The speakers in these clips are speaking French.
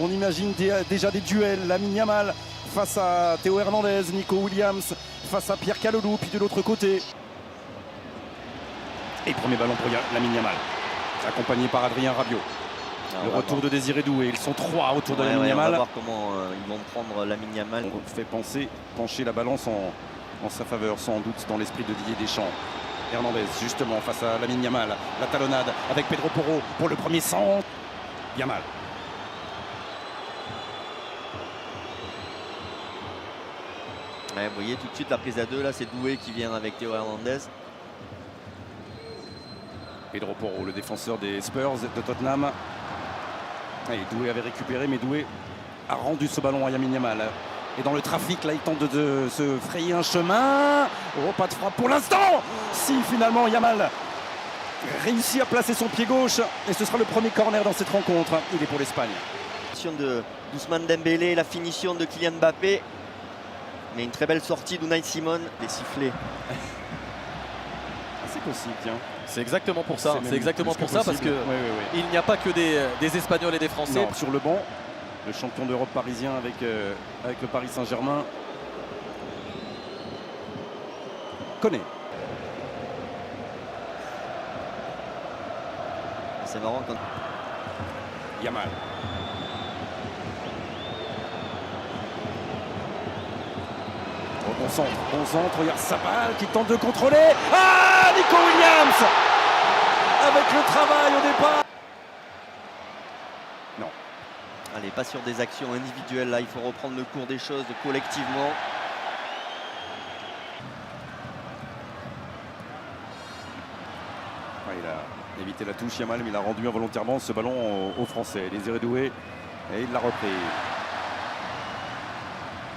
On imagine déjà des duels. Lamine Yamal face à Théo Hernandez, Nico Williams face à Pierre Kalolou, puis de l'autre côté. Et premier ballon pour Lamine Yamal, accompagné par Adrien Rabiot. Le retour de Désiré Doué, ils sont trois autour de Lamine Yamal. On va voir comment ils vont prendre Lamine Yamal. On fait pencher la balance en sa faveur, sans doute dans l'esprit de Didier Deschamps. Hernandez justement face à Lamine Yamal, la talonnade avec Pedro Porro pour le premier centre. Yamal. Ouais, vous voyez tout de suite la prise à deux, là c'est Doué qui vient avec Théo Hernandez. Pedro Porro, le défenseur des Spurs de Tottenham. Et Doué avait récupéré, mais Doué a rendu ce ballon à Lamine Yamal. Et dans le trafic, là, il tente de se frayer un chemin. Oh, pas de frappe pour l'instant. Si, finalement, Yamal réussit à placer son pied gauche. Et ce sera le premier corner dans cette rencontre. Il est pour l'Espagne. La finition de Ousmane Dembélé, la finition de Kylian Mbappé. Mais une très belle sortie d'Unai Simon. Les sifflets. C'est possible, tiens. C'est exactement pour ça. C'est exactement pour ça parce que il n'y a pas que des Espagnols et des Français. Non, sur le banc, le champion d'Europe parisien avec le Paris Saint-Germain. Connaît. C'est marrant quand... Yamal. Bon centre, regarde sa balle qui tente de contrôler. Ah, Nico Williams avec le travail au départ. Non. Allez, pas sur des actions individuelles, là il faut reprendre le cours des choses collectivement. Il a évité la touche Yamal, mais il a rendu involontairement ce ballon aux Français. Désiré Doué, et il l'a repris.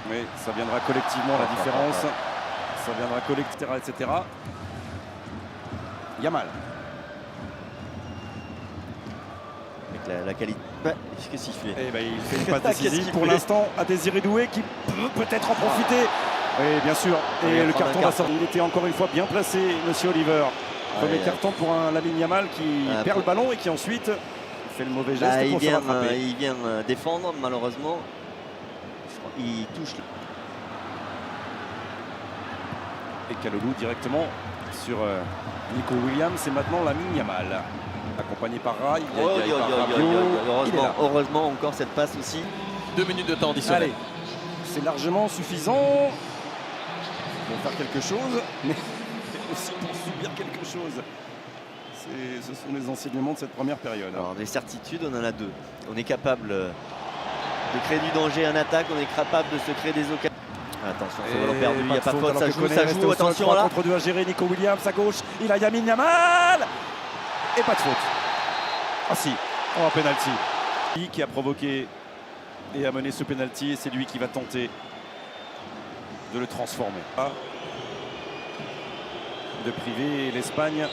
Mais ça viendra collectivement la différence. Ça viendra collectivement, etc. Yamal. Avec la qualité. Qu'est-ce qu'il fait? Eh ben, il fait une passe décisive pour l'instant à Désiré Doué qui peut peut-être en profiter. Oui, bien sûr. Et le carton va sortir. Il était encore une fois bien placé, monsieur Oliver. Premier carton pour un Lamine Yamal qui perd le ballon et qui ensuite fait le mauvais geste pour se rattraper. Il vient défendre, malheureusement. Il touche. Et Kalolou directement sur Nico Williams. Et maintenant Lamine Yamal, accompagné par Rai. Heureusement encore cette passe aussi. 2 minutes de temps additionnel. Allez, c'est largement suffisant pour faire quelque chose, mais aussi pour subir quelque chose. Ce sont les enseignements de cette première période. Alors, des certitudes, on en a deux. On est capable de créer du danger en attaque, on est capable de se créer des occasions. Attention, ce ballon perdu, il n'y a pas de faute, ça joue, attention là. Contre 2 à gérer, Nico Williams à gauche, il a Lamine Yamal et pas de faute. Ah si, un penalty. Qui a provoqué et a mené ce penalty et c'est lui qui va tenter de le transformer. De priver l'Espagne,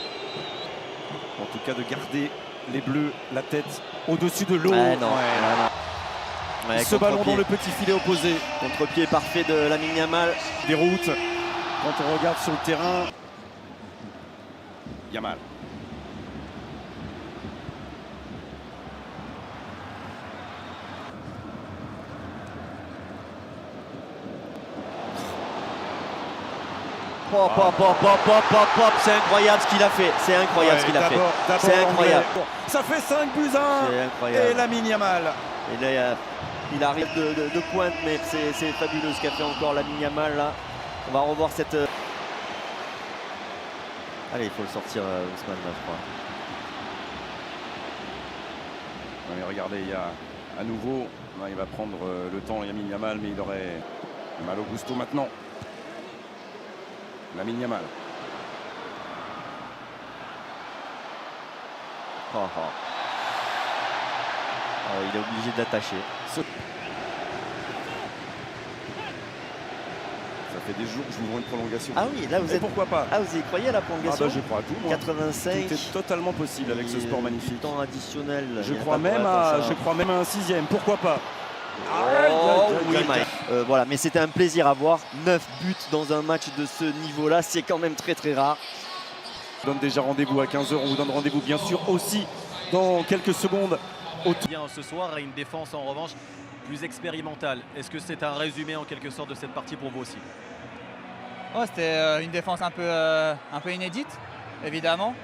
en tout cas de garder les Bleus la tête au-dessus de l'eau. Ce ballon dans le petit filet opposé. Contre-pied parfait de Lamine Yamal. Déroute quand on regarde sur le terrain. Yamal. C'est incroyable ce qu'il a fait. C'est incroyable ce qu'il a fait. C'est incroyable. Ça fait 5 buts à 1. Et Lamine Yamal. Et là, il arrive de pointe, mais c'est fabuleux ce qu'a fait encore Lamine Yamal là. On va revoir cette. Allez, il faut le sortir Ousmane là, je crois. Non, mais regardez, il y a à nouveau. Il va prendre le temps Lamine Yamal, mais il aurait mal au gusto maintenant. Lamine Yamal. Il est obligé de l'attacher. Ça fait des jours que je vous vois une prolongation. Ah oui, là vous êtes. Pourquoi pas? Ah, vous y croyez à la prolongation? Je crois à tout. Moi. 85. Tout est totalement possible avec ce sport magnifique. Temps additionnel. Je crois même à un 6e. Pourquoi pas? Voilà, mais c'était un plaisir à voir. 9 buts dans un match de ce niveau-là, c'est quand même très très rare. On donne déjà rendez-vous à 15 h. On vous donne rendez-vous bien sûr aussi dans quelques secondes bien ce soir et une défense en revanche plus expérimentale. Est-ce que c'est un résumé en quelque sorte de cette partie pour vous aussi? C'était une défense un peu inédite, évidemment.